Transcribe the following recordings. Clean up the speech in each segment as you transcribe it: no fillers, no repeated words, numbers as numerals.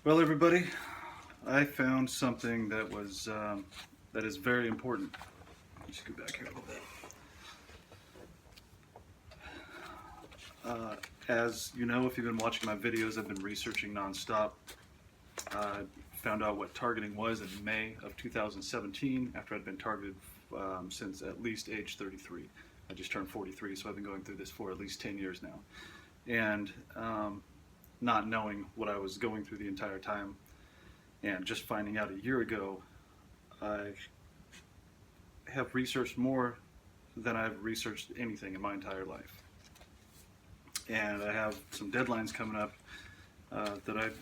Well, everybody, I found something that that is very important. Let's go back here a little bit. As you know, if you've been watching my videos, I've been researching nonstop. I found out what targeting was in May of 2017 after I'd been targeted since at least age 33. I just turned 43, so I've been going through this for at least 10 years now. And not knowing what I was going through the entire time, and just finding out a year ago, I have researched more than I've researched anything in my entire life. And I have some deadlines coming up that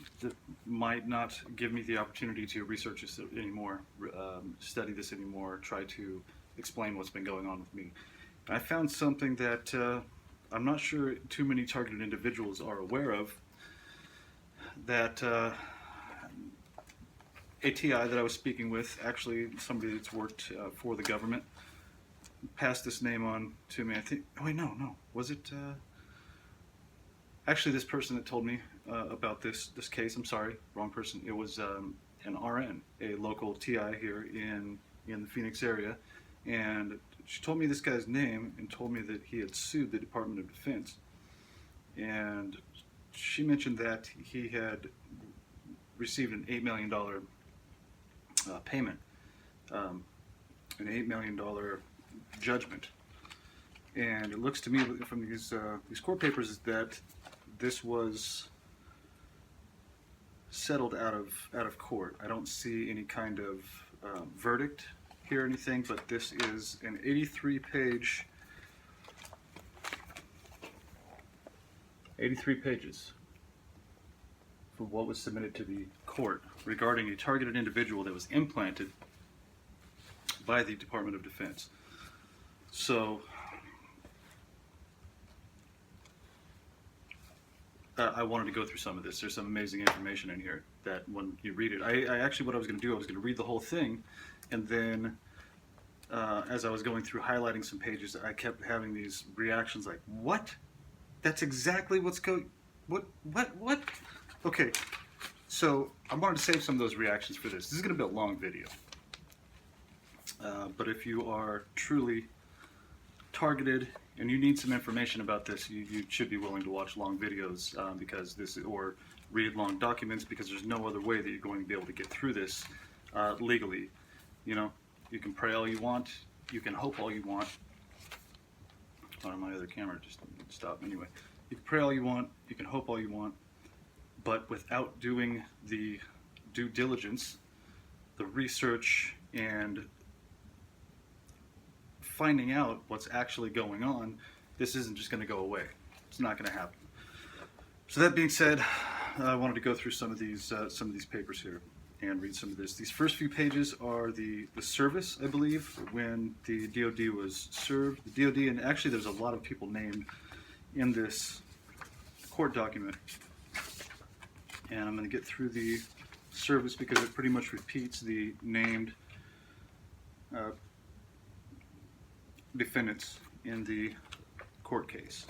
might not give me the opportunity to research this anymore, study this anymore, try to explain what's been going on with me. And I found something that I'm not sure too many targeted individuals are aware of, that ATI that I was speaking with, actually somebody that's worked for the government, passed this name on to me. I think, oh wait, no, was it? Actually, this person that told me about this case, I'm sorry, wrong person. It was an RN, a local TI here in the Phoenix area, and she told me this guy's name and told me that he had sued the Department of Defense. And she mentioned that he had received an $8 million payment, an $8 million judgment. And it looks to me from these court papers that this was settled out of court. I don't see any kind of verdict here or anything, but this is an 83 pages for what was submitted to the court regarding a targeted individual that was implanted by the Department of Defense. So I wanted to go through some of this. There's some amazing information in here that when you read it, I actually, what I was going to do, I was going to read the whole thing, and then as I was going through highlighting some pages, I kept having these reactions like, what? That's exactly what's going, what? Okay, so I wanted to save some of those reactions for this. This is going to be a long video. But if you are truly targeted and you need some information about this, you should be willing to watch long videos because this, or read long documents, because there's no other way that you're going to be able to get through this legally. You know, you can pray all you want, you can hope all you want. On my other camera just stop anyway. You can pray all you want, you can hope all you want, but without doing the due diligence, the research, and finding out what's actually going on, this isn't just going to go away. It's not going to happen. So that being said, I wanted to go through some of these papers here and read some of this. These first few pages are the service, I believe, when the DoD was served. The DoD, and actually there's a lot of people named in this court document. And I'm going to get through the service because it pretty much repeats the named defendants in the court case.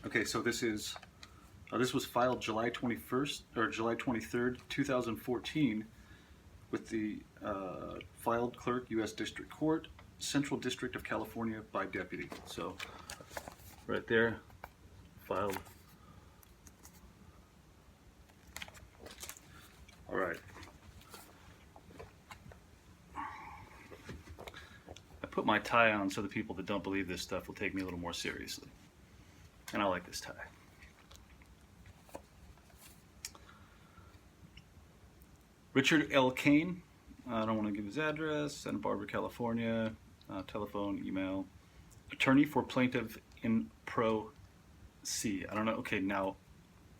Okay, so this was filed July 21st or July 23rd, 2014, with the filed clerk, U.S. District Court, Central District of California, by deputy. So, right there, filed. All right. I put my tie on so the people that don't believe this stuff will take me a little more seriously. And I like this tie. Richard L. Cain, I don't want to give his address, Santa Barbara, California, telephone, email, attorney for plaintiff in pro C. I don't know, okay, now,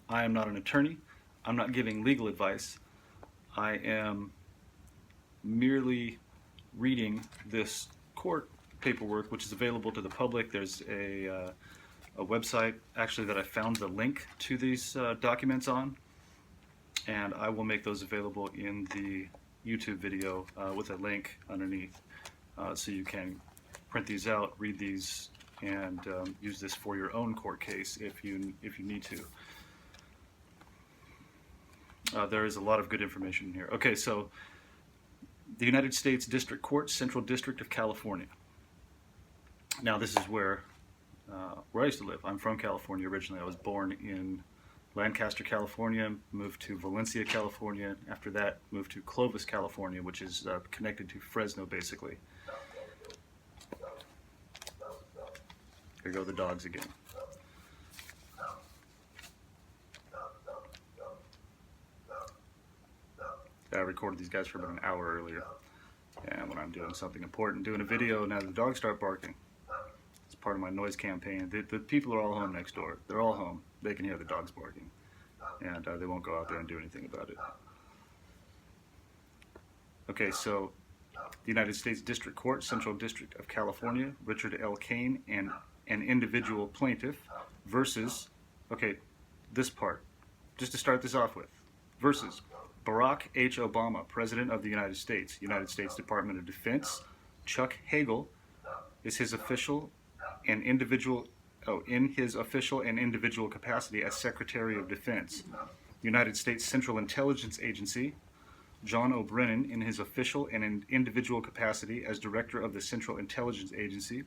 I am not an attorney, I'm not giving legal advice, I am merely reading this court paperwork, which is available to the public. There's a website, actually, that I found the link to these documents on, and I will make those available in the YouTube video with a link underneath, so you can print these out, read these, and use this for your own court case if you need to. There is a lot of good information in here. Okay, so the United States District Court, Central District of California. Now this is where I used to live. I'm from California originally. I was born in Lancaster, California, moved to Valencia, California. After that, moved to Clovis, California, which is connected to Fresno, basically. Here go the dogs again. I recorded these guys for about an hour earlier. And when I'm doing something important, doing a video, now the dogs start barking. It's part of my noise campaign. The people are all home next door. They're all home. They can hear the dogs barking. And they won't go out there and do anything about it. Okay, so the United States District Court, Central District of California, Richard L. Cain, and an individual plaintiff versus, okay, this part, just to start this off with, versus Barack H. Obama, President of the United States Department of Defense. Chuck Hagel is his official and individual, in his official and individual capacity as Secretary of Defense. United States Central Intelligence Agency. John O'Brien in his official and individual capacity as Director of the Central Intelligence Agency.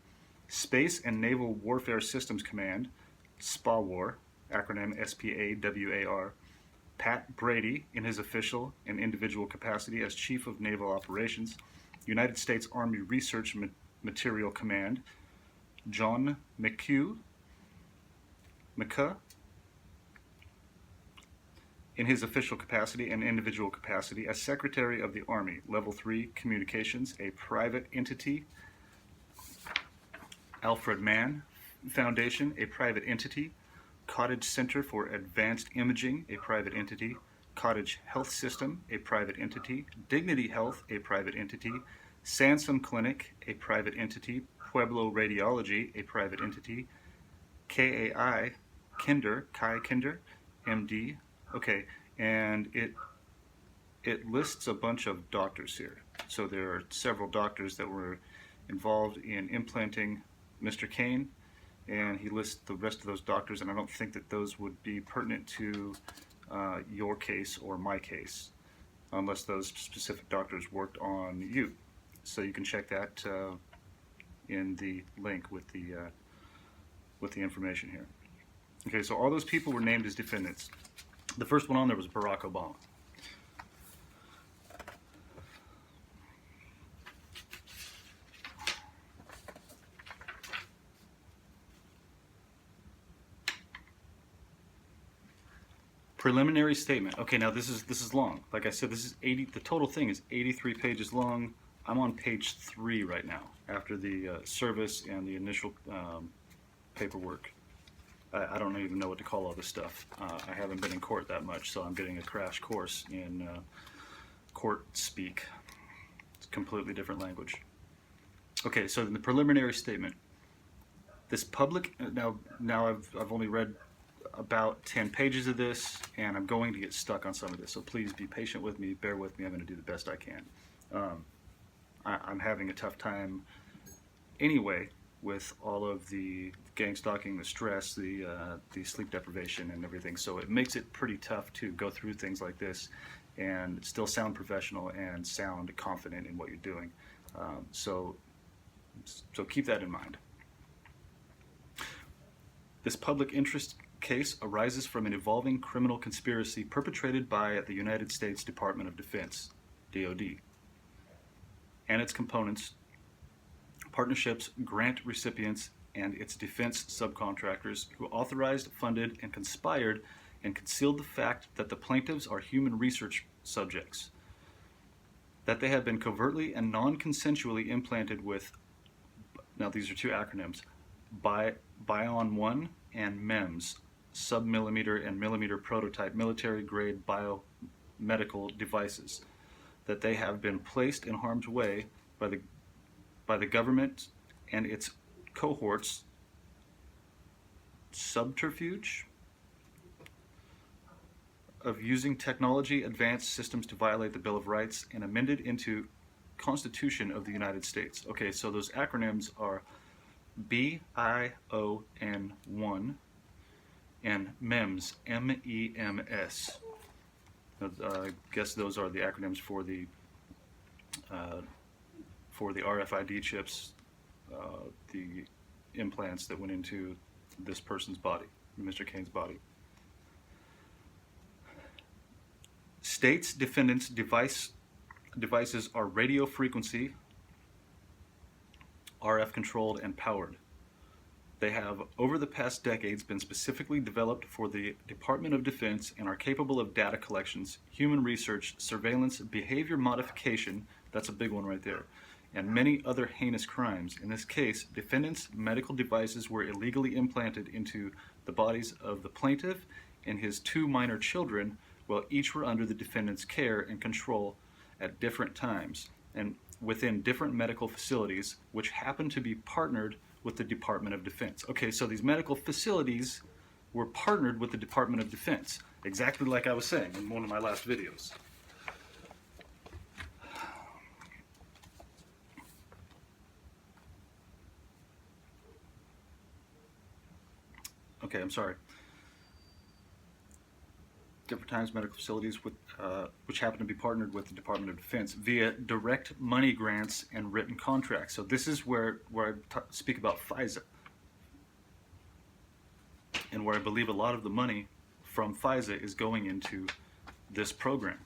Space and Naval Warfare Systems Command, SPAWAR, acronym SPAWAR. Pat Brady in his official and individual capacity as Chief of Naval Operations. United States Army Research Material Command. John McCue in his official capacity and individual capacity as Secretary of the Army, Level 3 Communications, a private entity. Alfred Mann Foundation, a private entity. Cottage Center for Advanced Imaging, a private entity. Cottage Health System, a private entity. Dignity Health, a private entity. Sansom Clinic, a private entity. Pueblo Radiology, a private entity. KAI, Kai Kinder, MD. Okay, and it lists a bunch of doctors here. So there are several doctors that were involved in implanting Mr. Cain, and he lists the rest of those doctors, and I don't think that those would be pertinent to your case or my case, unless those specific doctors worked on you. So you can check that in the link with the information here. Okay, so all those people were named as defendants. The first one on there was Barack Obama. Preliminary statement. Okay, now this is long. Like I said, this is 80. The total thing is 83 pages long. I'm on page 3 right now, after the service and the initial paperwork. I don't even know what to call all this stuff. I haven't been in court that much, so I'm getting a crash course in court speak. It's a completely different language. Okay, so in the preliminary statement, this public now I've only read about 10 pages of this, and I'm going to get stuck on some of this, so please be patient with me, bear with me. I'm going to do the best I can. I'm having a tough time anyway with all of the gang stalking, the stress, the sleep deprivation and everything, so it makes it pretty tough to go through things like this and still sound professional and sound confident in what you're doing. So keep that in mind. This public interest case arises from an evolving criminal conspiracy perpetrated by the United States Department of Defense, DoD, and its components, partnerships, grant recipients, and its defense subcontractors who authorized, funded, and conspired and concealed the fact that the plaintiffs are human research subjects, that they have been covertly and non-consensually implanted with, now these are two acronyms, Bion-1 and MEMS, sub-millimeter and millimeter prototype military-grade biomedical devices, that they have been placed in harm's way by the government and its cohorts, subterfuge of using technology advanced systems to violate the Bill of Rights and amended into Constitution of the United States. Okay, so those acronyms are BION-1 and MEMS, MEMS. I guess those are the acronyms for the RFID chips, the implants that went into this person's body, Mr. Cain's body. States defendants' devices are radio frequency, RF controlled and powered. They have, over the past decades, been specifically developed for the Department of Defense and are capable of data collections, human research, surveillance, behavior modification, that's a big one right there, and many other heinous crimes. In this case, defendants' medical devices were illegally implanted into the bodies of the plaintiff and his 2 minor children, while each were under the defendant's care and control at different times and within different medical facilities, which happened to be partnered with the Department of Defense. Okay, so these medical facilities were partnered with the Department of Defense, exactly like I was saying in one of my last videos. Okay, I'm sorry. Different times, medical facilities with, which happen to be partnered with the Department of Defense via direct money grants and written contracts. So this is where I speak about FISA, and where I believe a lot of the money from FISA is going into this program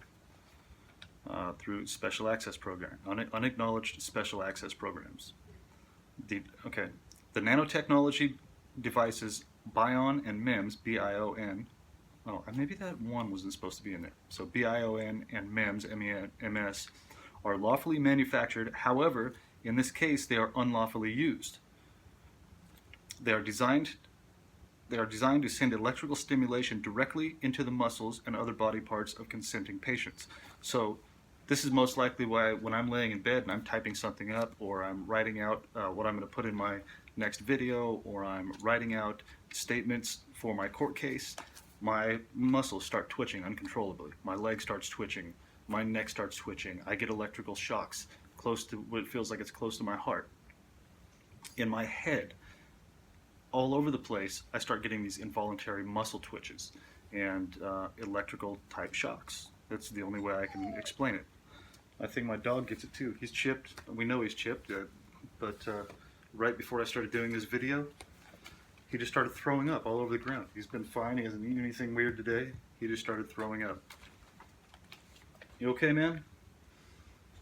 through special access program, unacknowledged special access programs. The nanotechnology devices BION and MEMS, B-I-O-N. Oh, maybe that one wasn't supposed to be in there. So BION and MEMS, M-E-M-S, are lawfully manufactured. However, in this case, they are unlawfully used. They are designed to send electrical stimulation directly into the muscles and other body parts of consenting patients. So this is most likely why when I'm laying in bed and I'm typing something up, or I'm writing out what I'm going to put in my next video, or I'm writing out statements for my court case, my muscles start twitching uncontrollably. My leg starts twitching. My neck starts twitching. I get electrical shocks close to what it feels like it's close to my heart. In my head, all over the place, I start getting these involuntary muscle twitches and electrical type shocks. That's the only way I can explain it. I think my dog gets it too. He's chipped. We know he's chipped, but right before I started doing this video, he just started throwing up all over the ground. He's been fine. He hasn't eaten anything weird today. He just started throwing up. You okay, man?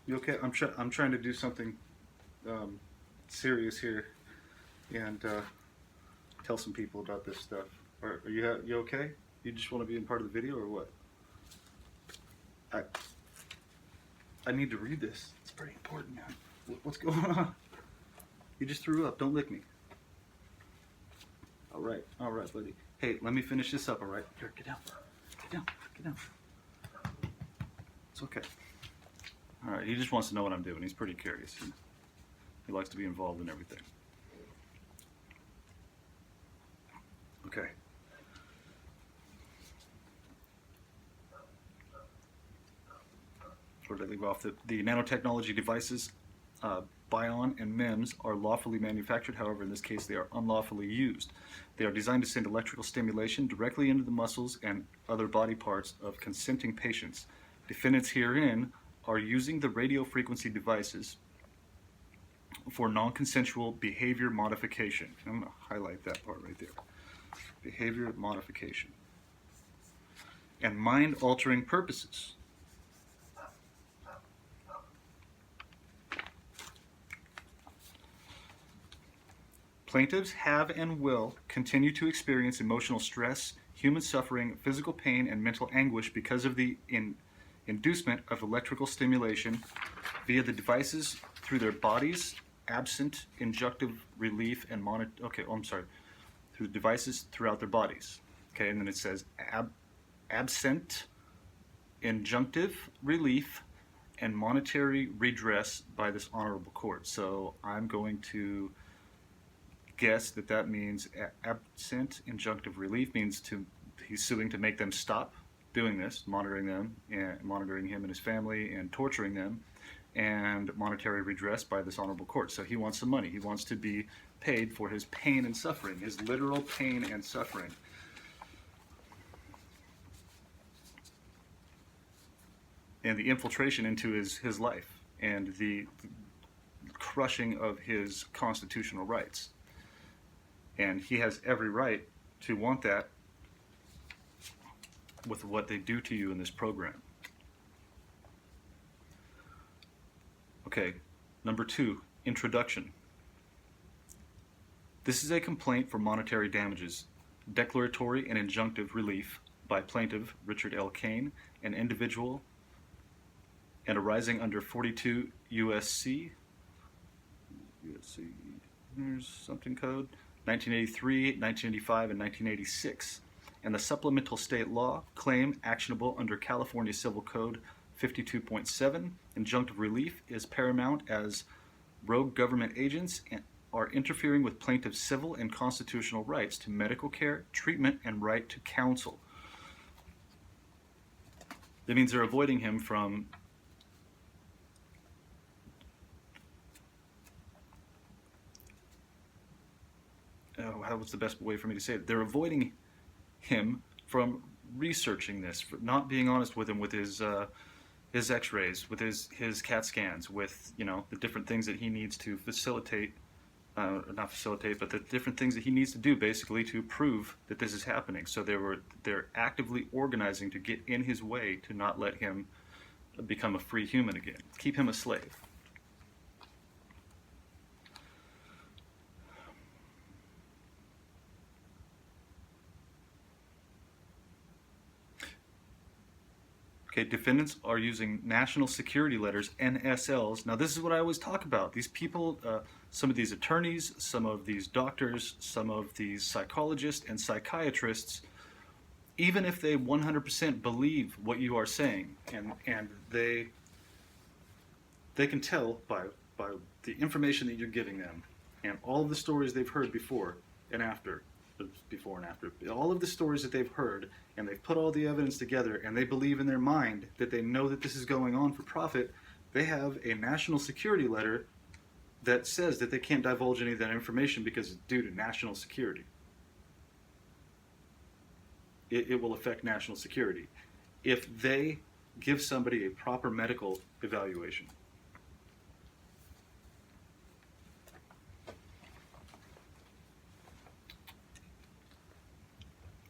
You okay? I'm trying to do something serious here and tell some people about this stuff. Are you okay? You just want to be in part of the video or what? I need to read this. It's pretty important, man. What's going on? You just threw up. Don't lick me. All right, buddy. Hey, let me finish this up, all right? Here, get down. Get down. It's okay. All right, he just wants to know what I'm doing. He's pretty curious. He likes to be involved in everything. Okay. Where did I leave off? The nanotechnology devices, BION and MEMS, are lawfully manufactured. However, in this case, they are unlawfully used. They are designed to send electrical stimulation directly into the muscles and other body parts of consenting patients. Defendants herein are using the radio frequency devices for non-consensual behavior modification. I'm going to highlight that part right there. Behavior modification. And mind-altering purposes. Plaintiffs have and will continue to experience emotional stress, human suffering, physical pain, and mental anguish because of the inducement of electrical stimulation via the devices through their bodies, absent injunctive relief and through devices throughout their bodies. Okay, and then it says absent injunctive relief and monetary redress by this honorable court. So I'm going to guess that means absent injunctive relief means he's suing to make them stop doing this, monitoring them and monitoring him and his family and torturing them, and monetary redress by this honorable court. So he wants some money. He wants to be paid for his pain and suffering, his literal pain and suffering. and the infiltration into his life and the crushing of his constitutional rights. And he has every right to want that with what they do to you in this program. Okay, number 2, introduction. This is a complaint for monetary damages, declaratory and injunctive relief by plaintiff Richard L. Cain, an individual, and arising under 42 USC, there's something code, 1983, 1985, and 1986, and the supplemental state law claim actionable under California Civil Code 52.7. Injunctive relief is paramount as rogue government agents are interfering with plaintiff's civil and constitutional rights to medical care, treatment, and right to counsel. That means they're avoiding him from what's the best way for me to say it? They're avoiding him from researching this, for not being honest with him with his X-rays, with his CAT scans, with the different things that he needs to facilitate, not facilitate, but the different things that he needs to do basically to prove that this is happening. So they're actively organizing to get in his way to not let him become a free human again, keep him a slave. Okay, defendants are using national security letters, NSLs. Now, this is what I always talk about. These people, some of these attorneys, some of these doctors, some of these psychologists and psychiatrists, even if they 100% believe what you are saying, and they can tell by the information that you're giving them, and all of the stories they've heard before and after, all of the stories that they've heard, and they've put all the evidence together, and they believe in their mind that they know that this is going on for profit. They have a national security letter that says that they can't divulge any of that information because it's due to national security. It will affect national security if they give somebody a proper medical evaluation.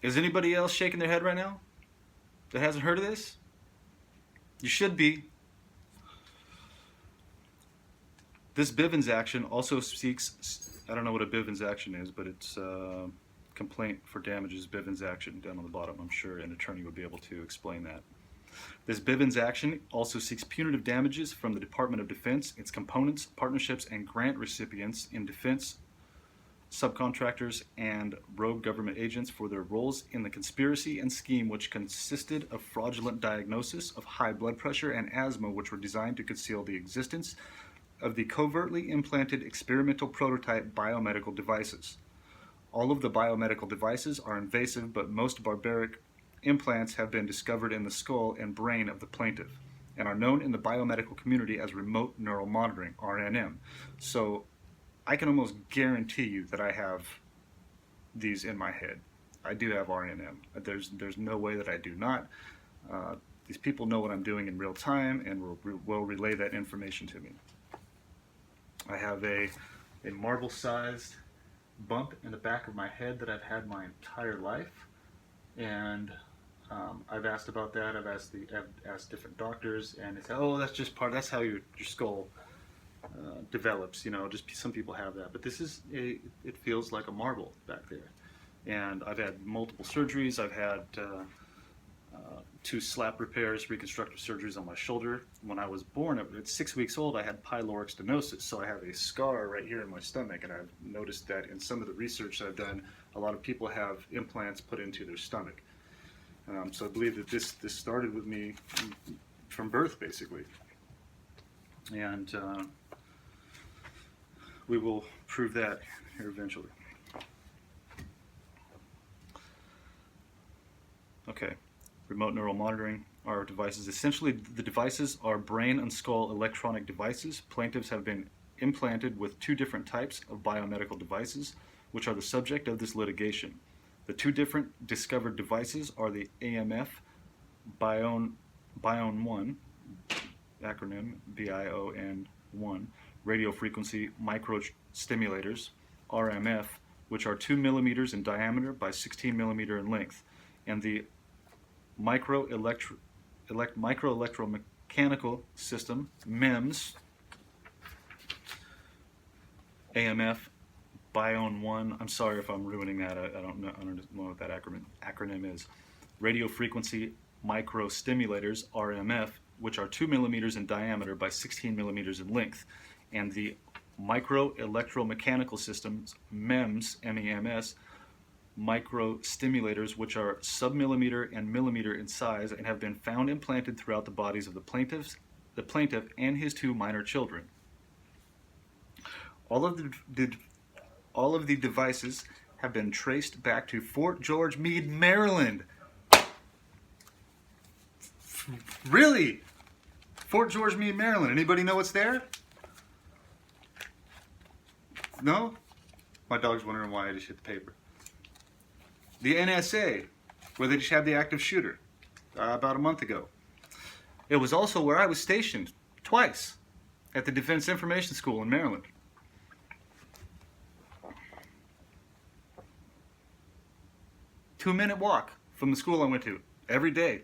Is anybody else shaking their head right now that hasn't heard of this? You should be. This Bivens action also seeks, I don't know what a Bivens action is, but it's a complaint for damages, Bivens action down on the bottom. I'm sure an attorney would be able to explain that. This Bivens action also seeks punitive damages from the Department of Defense, its components, partnerships, and grant recipients in defense, subcontractors, and rogue government agents for their roles in the conspiracy and scheme which consisted of fraudulent diagnosis of high blood pressure and asthma, which were designed to conceal the existence of the covertly implanted experimental prototype biomedical devices. All of the biomedical devices are invasive, but most barbaric implants have been discovered in the skull and brain of the plaintiff and are known in the biomedical community as remote neural monitoring, RNM. So I can almost guarantee you that I have these in my head. I do have RNM. There's no way that I do not. These people know what I'm doing in real time and will relay that information to me. I have a marble-sized bump in the back of my head that I've had my entire life, and I've asked about that. I've asked different doctors, and they say, "Oh, that's just that's how your skull develops." Just some people have that, but this is it feels like a marble back there. And I've had multiple surgeries. I've had 2 slap repairs, reconstructive surgeries on my shoulder. When I was born, at 6 weeks old, I had pyloric stenosis, so I have a scar right here in my stomach, and I've noticed that in some of the research I've done, a lot of people have implants put into their stomach. So I believe that this started with me from birth, basically. And we will prove that here eventually. Okay, remote neural monitoring are devices. Essentially, the devices are brain and skull electronic devices. Plaintiffs have been implanted with 2 different types of biomedical devices, which are the subject of this litigation. The 2 different discovered devices are the AMF Bione 1 acronym VION1, radio frequency microstimulators, RMF, which are 2 millimeters in diameter by 16 millimeter in length, and the microelectromechanical system, MEMS, AMF, Bion1. I'm sorry if I'm ruining that. I don't know what that acronym is. Radio frequency microstimulators, RMF, which are 2 millimeters in diameter by 16 millimeters in length, and the microelectromechanical systems, MEMS, MEMS, microstimulators, which are submillimeter and millimeter in size and have been found implanted throughout the bodies of the plaintiff and his 2 minor children. All of the devices have been traced back to Fort George Meade, Maryland. Really? Fort George Meade, Maryland. Anybody know what's there? No? My dog's wondering why I just hit the paper. The NSA, where they just had the active shooter about a month ago. It was also where I was stationed twice at the Defense Information School in Maryland. Two-minute walk from the school I went to every day.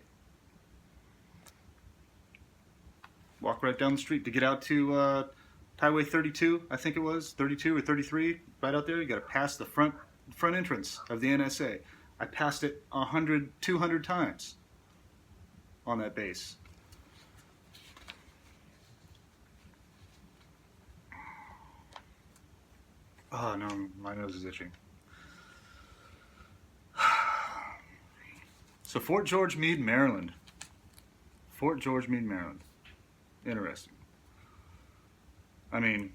Walk right down the street to get out to Highway 32, I think it was, 32 or 33, right out there. You got to pass the front entrance of the NSA. I passed it 100, 200 times on that base. Oh no, my nose is itching. So Fort George Meade, Maryland. Fort George Meade, Maryland. Interesting. I mean,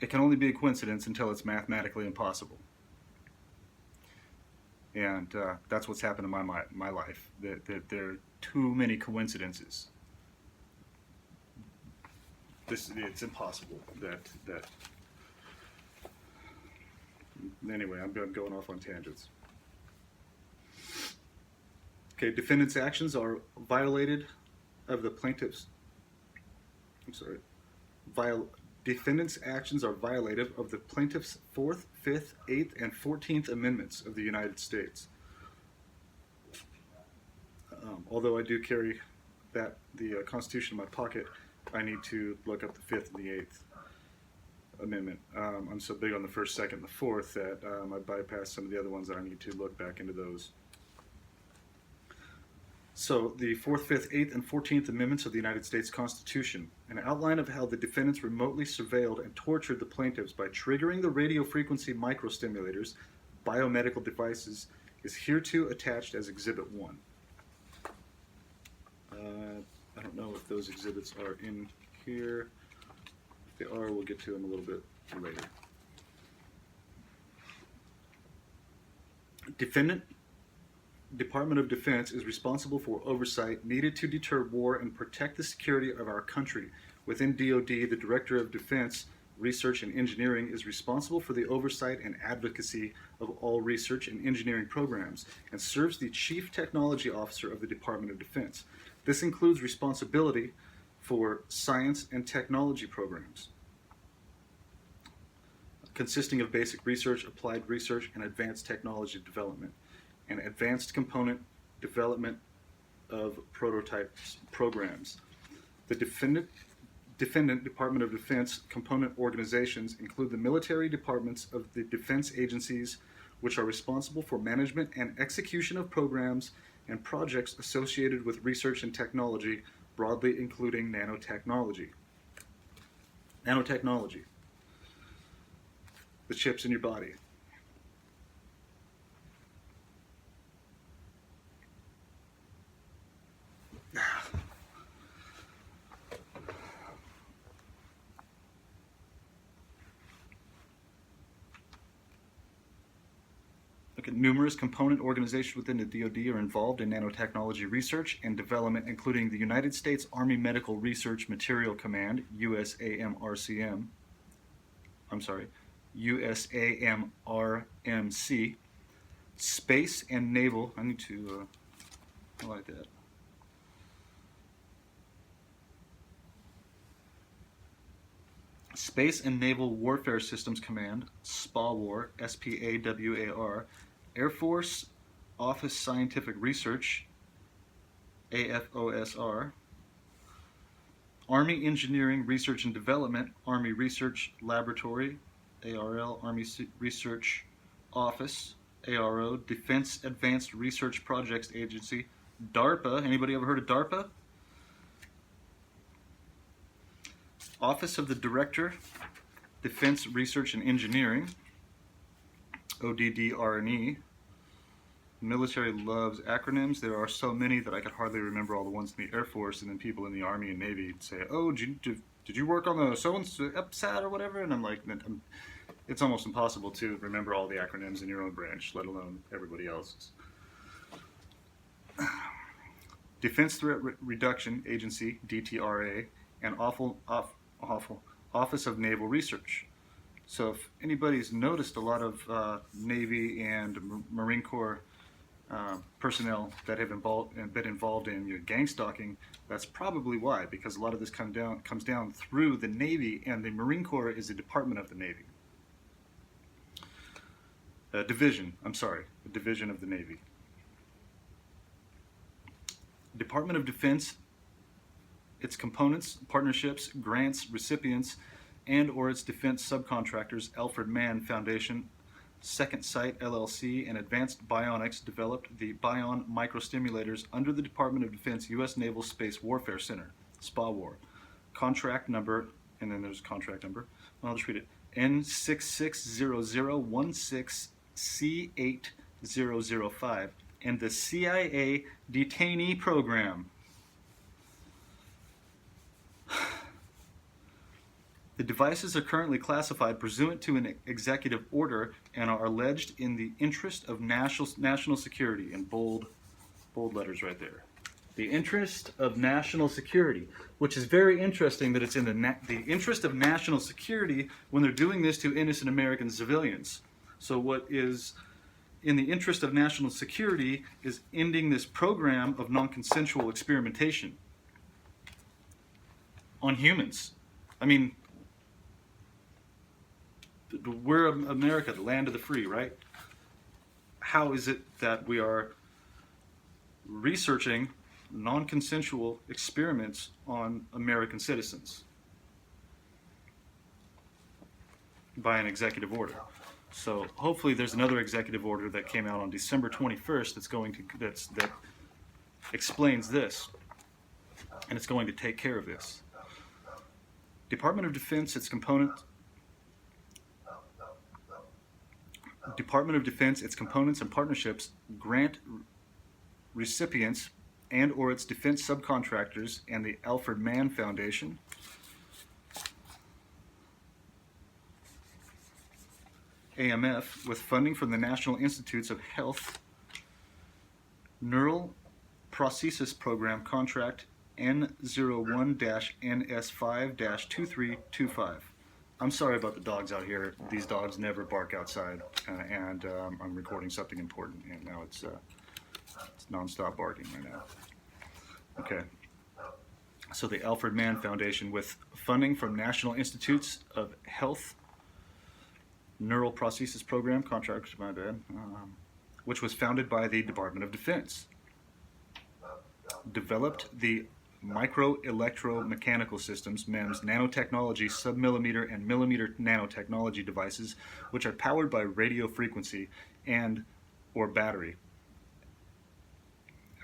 it can only be a coincidence until it's mathematically impossible. And that's what's happened in my life. That there are too many coincidences. It's impossible. That. Anyway, I'm going off on tangents. Okay, defendant's actions are violated of the plaintiff's. I'm sorry. Defendant's actions are violative of the plaintiff's 4th, 5th, 8th, and 14th Amendments of the United States. Although I do carry the Constitution in my pocket, I need to look up the 5th and the 8th Amendment. I'm so big on the 1st, 2nd, and the 4th that I bypass some of the other ones that I need to look back into those. So, the 4th, 5th, 8th, and 14th Amendments of the United States Constitution, an outline of how the defendants remotely surveilled and tortured the plaintiffs by triggering the radio frequency microstimulators, biomedical devices, is hereto attached as Exhibit 1. I don't know if those exhibits are in here. If they are, we'll get to them a little bit later. Department of Defense is responsible for oversight needed to deter war and protect the security of our country. Within DoD, the Director of Defense Research and Engineering is responsible for the oversight and advocacy of all research and engineering programs and serves the Chief Technology Officer of the Department of Defense. This includes responsibility for science and technology programs, consisting of basic research, applied research, and advanced technology development, and advanced component development of prototype programs. The defendant Department of Defense component organizations include the military departments of the defense agencies, which are responsible for management and execution of programs and projects associated with research and technology, broadly including nanotechnology. Nanotechnology. The chips in your body. Numerous component organizations within the DoD are involved in nanotechnology research and development, including the United States Army Medical Research Material Command, USAMRC, Space and Naval, I need to highlight that. Space and Naval Warfare Systems Command, SPAWAR, SPAWAR, Air Force Office Scientific Research, AFOSR, Army Engineering Research and Development, Army Research Laboratory, ARL, Army Research Office, ARO, Defense Advanced Research Projects Agency, DARPA. Anybody ever heard of DARPA? Office of the Director, Defense Research and Engineering, ODDR&E. Military loves acronyms. There are so many that I could hardly remember all the ones in the Air Force, and then people in the Army and Navy say, "Oh, did you work on the so-and-so EPSAT or whatever?" And I'm like, it's almost impossible to remember all the acronyms in your own branch, let alone everybody else's. Defense Threat Reduction Agency, DTRA, and Office of Naval Research. So if anybody's noticed a lot of Navy and Marine Corps personnel that have been involved in gang stalking, that's probably why, because a lot of this comes down through the Navy, and the Marine Corps is a department of the Navy. A division of the Navy. Department of Defense, its components, partnerships, grants, recipients, and or its defense subcontractors, Alfred Mann Foundation, Second Sight LLC, and Advanced Bionics developed the Bion microstimulators under the Department of Defense U.S. Naval Space Warfare Center, SPAWAR. Contract number, and then there's contract number, I'll just read it, N660016C8005, and the CIA detainee program. The devices are currently classified pursuant to an executive order and are alleged in the interest of national security, in bold letters right there. The interest of national security, which is very interesting that it's in the interest of national security when they're doing this to innocent American civilians. So what is in the interest of national security is ending this program of non-consensual experimentation on humans. I mean, we're America, the land of the free, right? How is it that we are researching non-consensual experiments on American citizens by an executive order? So hopefully there's another executive order that came out on December 21st that explains this, and it's going to take care of this. Department of Defense, its components, and partnerships, grant recipients, and or its defense subcontractors, and the Alfred Mann Foundation. AMF, with funding from the National Institutes of Health, Neural Prosthesis Program Contract N01-NS5-2325. I'm sorry about the dogs out here. These dogs never bark outside, and I'm recording something important, and now it's non-stop barking right now. Okay. So the Alfred Mann Foundation, with funding from National Institutes of Health, Neural Prosthesis Program, contract, my bad, which was founded by the Department of Defense, developed the micro-electromechanical systems, MEMS, nanotechnology, submillimeter, and millimeter nanotechnology devices, which are powered by radio frequency and or battery.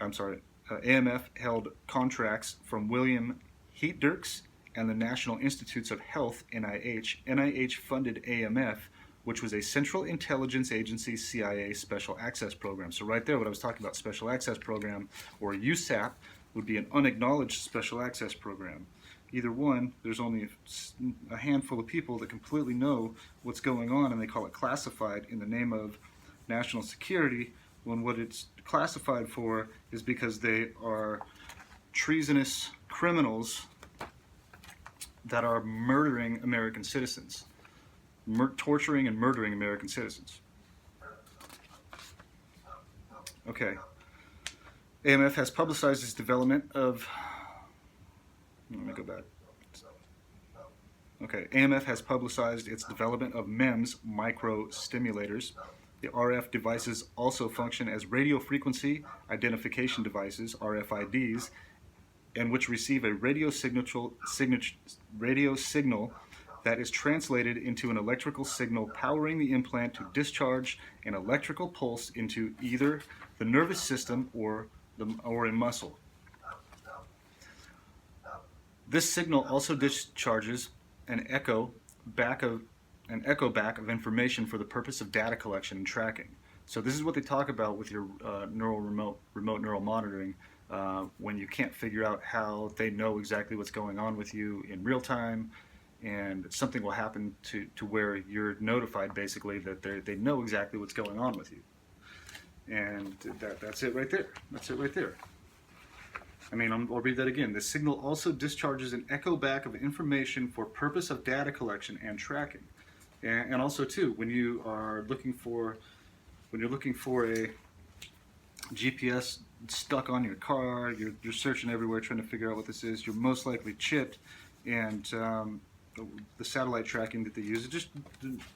AMF held contracts from William Heat-Dirks and the National Institutes of Health, NIH. NIH funded AMF, which was a Central Intelligence Agency, CIA Special Access Program. So right there, what I was talking about, Special Access Program, or USAP, would be an unacknowledged Special Access Program. Either one, there's only a handful of people that completely know what's going on, and they call it classified in the name of national security, when what it's classified for is because they are treasonous criminals that are murdering American citizens. Torturing and murdering American citizens. Okay. AMF has publicized its development of, let me go back. Okay, AMF has publicized its development of MEMS microstimulators. The RF devices also function as radio frequency identification devices, RFIDs, and which receive a radio signal that is translated into an electrical signal powering the implant to discharge an electrical pulse into either the nervous system or a muscle. This signal also discharges an echo back of information for the purpose of data collection and tracking. So this is what they talk about with your remote neural monitoring when you can't figure out how they know exactly what's going on with you in real time, and something will happen to where you're notified basically that they know exactly what's going on with you. And that's it right there. That's it right there. I mean, I'll read that again. The signal also discharges an echo back of information for purpose of data collection and tracking. And also too, when you are looking for a GPS stuck on your car, you're searching everywhere trying to figure out what this is, you're most likely chipped, and the satellite tracking that they use is just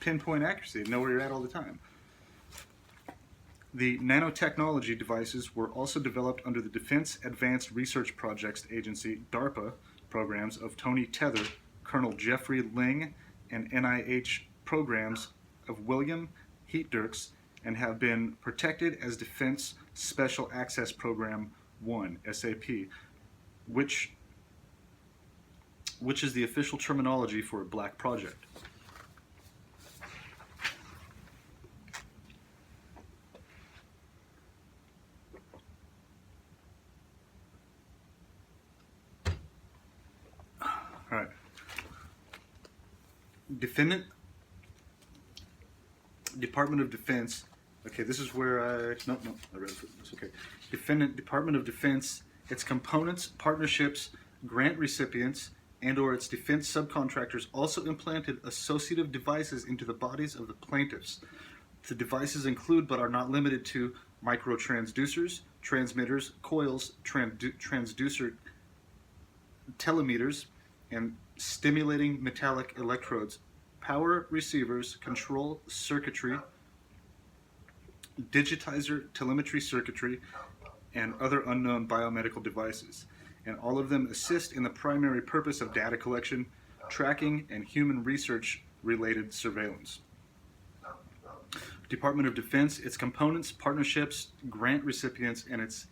pinpoint accuracy, know where you're at all the time. The nanotechnology devices were also developed under the Defense Advanced Research Projects Agency, DARPA, programs of Tony Tether, Colonel Jeffrey Ling, and NIH programs of William Heatdirks, and have been protected as Defense Special Access Program 1, SAP, which is the official terminology for a black project. All right. Department of Defense. Okay, this is where I read it. It's okay. Department of Defense, its components, partnerships, grant recipients, and/or its defense subcontractors also implanted associative devices into the bodies of the plaintiffs. The devices include, but are not limited to, microtransducers, transmitters, coils, transducer telemeters, and stimulating metallic electrodes, power receivers, control circuitry, digitizer telemetry circuitry, and other unknown biomedical devices. And all of them assist in the primary purpose of data collection, tracking, and human research-related surveillance. Department of Defense, its components, partnerships, grant recipients, and its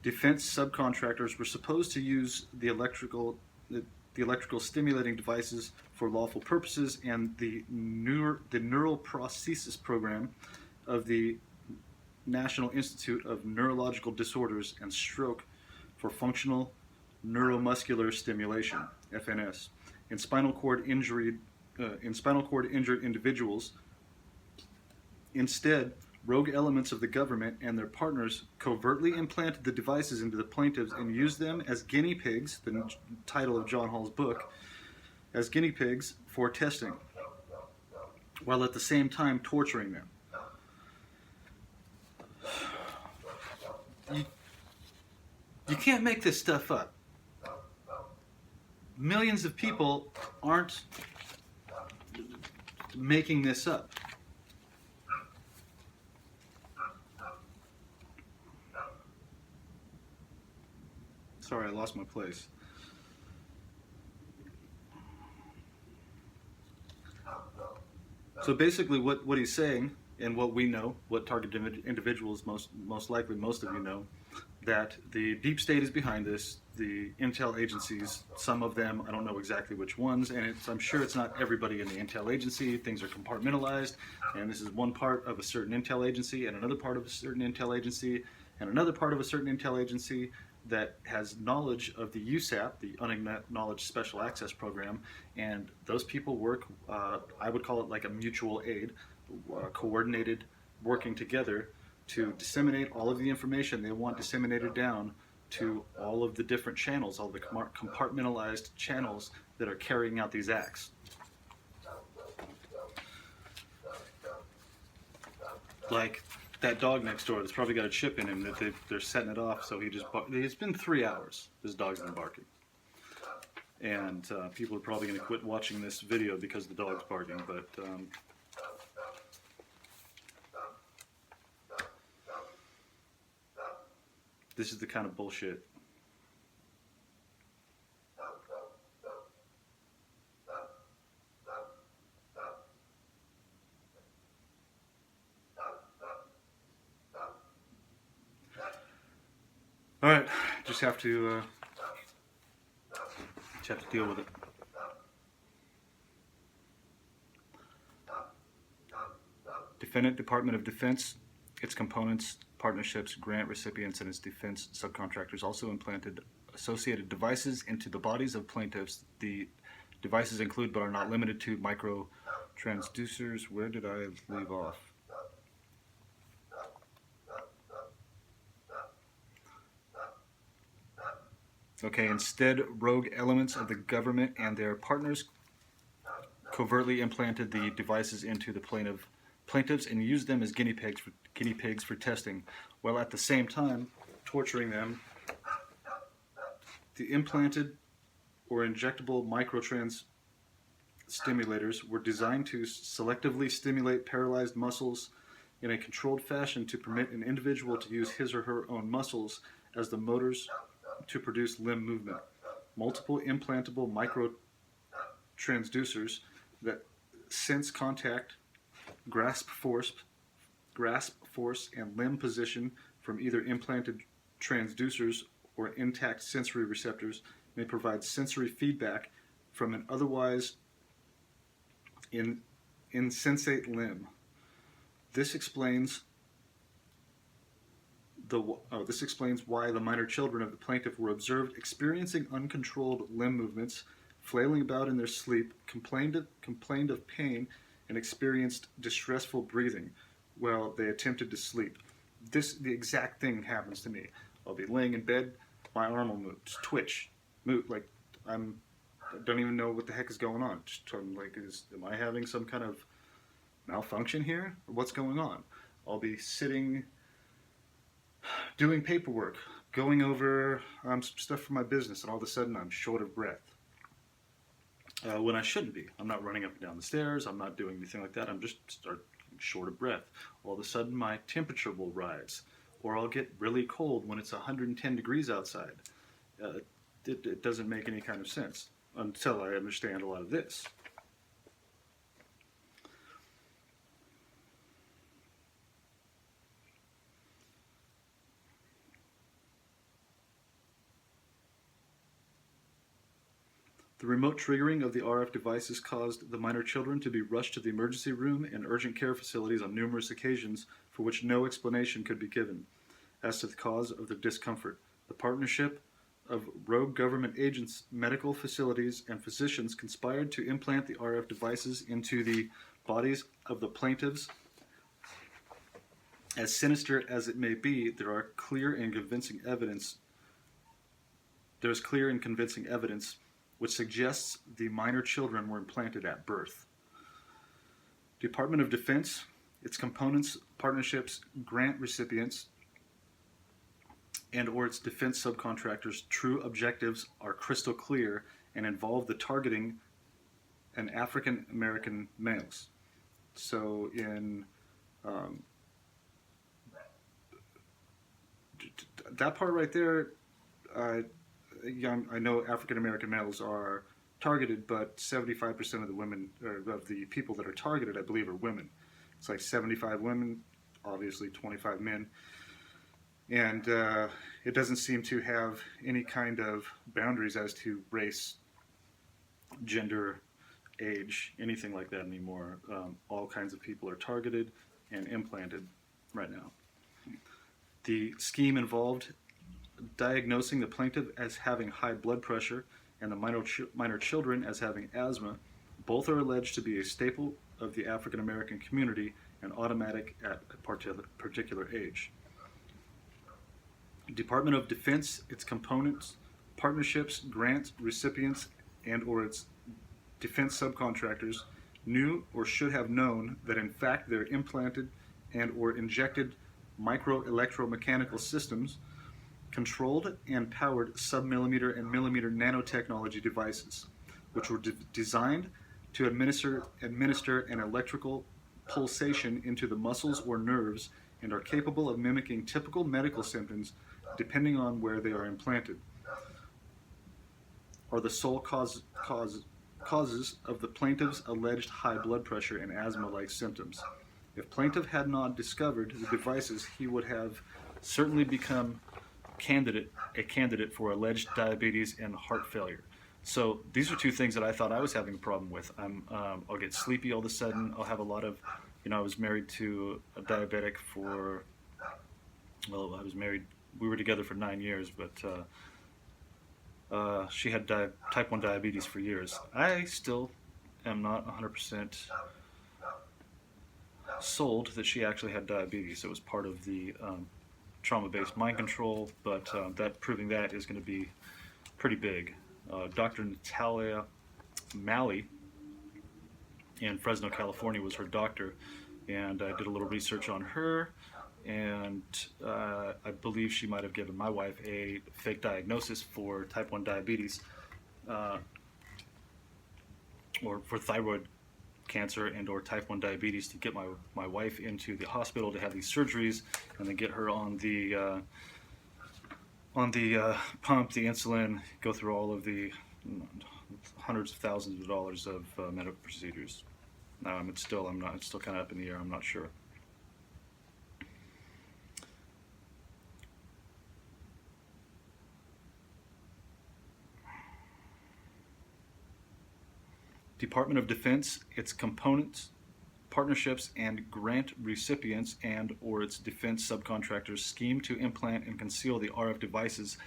defense subcontractors were supposed to use the electrical stimulating devices for lawful purposes, and the neural prosthesis program of the National Institute of Neurological Disorders and Stroke for functional neuromuscular stimulation, FNS, in spinal cord injured individuals. Instead, rogue elements of the government and their partners covertly implanted the devices into the plaintiffs and used them as guinea pigs, the title of John Hall's book, as guinea pigs for testing, while at the same time torturing them. You can't make this stuff up. Millions of people aren't making this up. Sorry, I lost my place. So basically what he's saying, and what we know, what targeted individuals most likely most of you know, that the deep state is behind this, the intel agencies, some of them, I don't know exactly which ones, and I'm sure it's not everybody in the intel agency. Things are compartmentalized, and this is one part of a certain intel agency, and another part of a certain intel agency, and another part of a certain intel agency that has knowledge of the USAP, the Unacknowledged Special Access Program, and those people work, I would call it like a mutual aid, coordinated, working together to disseminate all of the information they want disseminated down to all of the different channels, all the compartmentalized channels that are carrying out these acts. Like that dog next door that's probably got a chip in him that they're setting it off, so it's been 3 hours this dog's been barking. and people are probably going to quit watching this video because the dog's barking, but this is the kind of bullshit. All right, just have to deal with it. Defendant, Department of Defense, its components, partnerships, grant recipients, and its defense subcontractors also implanted associated devices into the bodies of plaintiffs. The devices include, but are not limited to, micro-transducers. Where did I leave off? Okay, instead, rogue elements of the government and their partners covertly implanted the devices into the plaintiffs and used them as guinea pigs for testing, while at the same time torturing them. The implanted or injectable microtrans stimulators were designed to selectively stimulate paralyzed muscles in a controlled fashion to permit an individual to use his or her own muscles as the motors to produce limb movement. Multiple implantable microtransducers that sense contact, grasp force, and limb position from either implanted transducers or intact sensory receptors may provide sensory feedback from an otherwise insensate limb. This explains why the minor children of the plaintiff were observed experiencing uncontrolled limb movements, flailing about in their sleep, complained of pain, and experienced distressful breathing while they attempted to sleep. The exact thing happens to me. I'll be laying in bed, my arm will move, just twitch, move, like I don't even know what the heck is going on. I'm like, am I having some kind of malfunction here? Or what's going on? I'll be sitting, doing paperwork, going over some stuff for my business, and all of a sudden I'm short of breath. When I shouldn't be. I'm not running up and down the stairs, I'm not doing anything like that, I'm just short of breath. All of a sudden my temperature will rise, or I'll get really cold when it's 110 degrees outside. It doesn't make any kind of sense until I understand a lot of this. The remote triggering of the RF devices caused the minor children to be rushed to the emergency room and urgent care facilities on numerous occasions for which no explanation could be given as to the cause of their discomfort. The partnership of rogue government agents, medical facilities, and physicians conspired to implant the RF devices into the bodies of the plaintiffs. As sinister as it may be, there is clear and convincing evidence which suggests the minor children were implanted at birth. Department of Defense, its components, partnerships, grant recipients, and or its defense subcontractors' true objectives are crystal clear and involve the targeting an African American males. So in that part right there, I know African American males are targeted, but 75% of the women, or of the people that are targeted, I believe, are women. It's like 75 women, obviously 25 men. And it doesn't seem to have any kind of boundaries as to race, gender, age, anything like that anymore. All kinds of people are targeted and implanted right now. The scheme involved diagnosing the plaintiff as having high blood pressure and the minor children as having asthma. Both are alleged to be a staple of the African American community and automatic at a particular age. Department of Defense, its components, partnerships, grants, recipients, and or its defense subcontractors knew or should have known that in fact their implanted and or injected micro-electromechanical systems controlled and powered submillimeter and millimeter nanotechnology devices, which were designed to administer an electrical pulsation into the muscles or nerves and are capable of mimicking typical medical symptoms depending on where they are implanted, are the sole causes of the plaintiff's alleged high blood pressure and asthma-like symptoms. If plaintiff had not discovered the devices, he would have certainly become a candidate for alleged diabetes and heart failure. So these are two things that I thought I was having a problem with. I'll get sleepy all of a sudden. I'll have a lot of, I was married to a diabetic we were together for 9 years, but she had type 1 diabetes for years. I still am not 100% sold that she actually had diabetes. It was part of the trauma-based mind control, but proving that is going to be pretty big. Dr. Natalia Malley in Fresno, California was her doctor, and I did a little research on her, and I believe she might have given my wife a fake diagnosis for type 1 diabetes or for thyroid cancer and or type 1 diabetes to get my wife into the hospital to have these surgeries and then get her on the pump, the insulin, go through all of the hundreds of thousands of dollars of medical procedures. It's still kind of up in the air. I'm not sure. Department of Defense, its components, partnerships, and grant recipients and or its defense subcontractors scheme to implant and conceal the RF devices.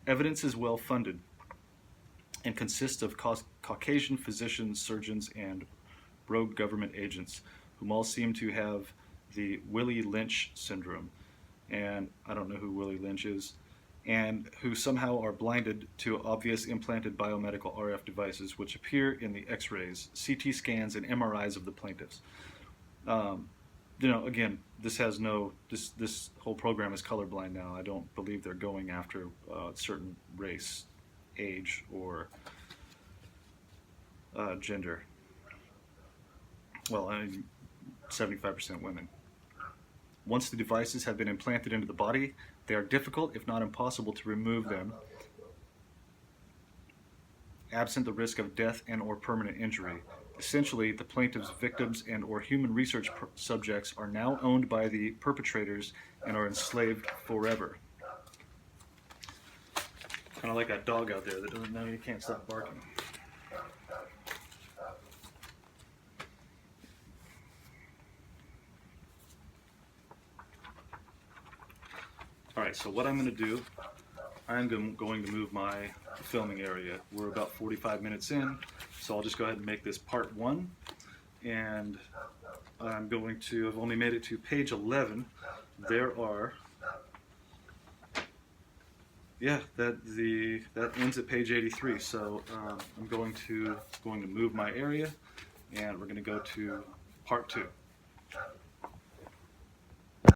Evidence is well funded and consists of Caucasian physicians, surgeons, and rogue government agents, whom all seem to have the Willie Lynch syndrome. And I don't know who Willie Lynch is. And who somehow are blinded to obvious implanted biomedical RF devices which appear in the X-rays, CT scans, and MRIs of the plaintiffs. Again, this whole program is colorblind now. I don't believe they're going after a certain race, age, or gender. Well, 75% women. Once the devices have been implanted into the body, they are difficult, if not impossible, to remove them, absent the risk of death and or permanent injury. Essentially, the plaintiff's victims and or human research subjects are now owned by the perpetrators and are enslaved forever. Kind of like that dog out there that doesn't know you can't stop barking. Alright, so what I'm going to do, I'm going to move my filming area. We're about 45 minutes in, so I'll just go ahead and make this part 1. And I've only made it to page 11. There are, that ends at page 83. So I'm going to move my area, and we're going to go to part 2.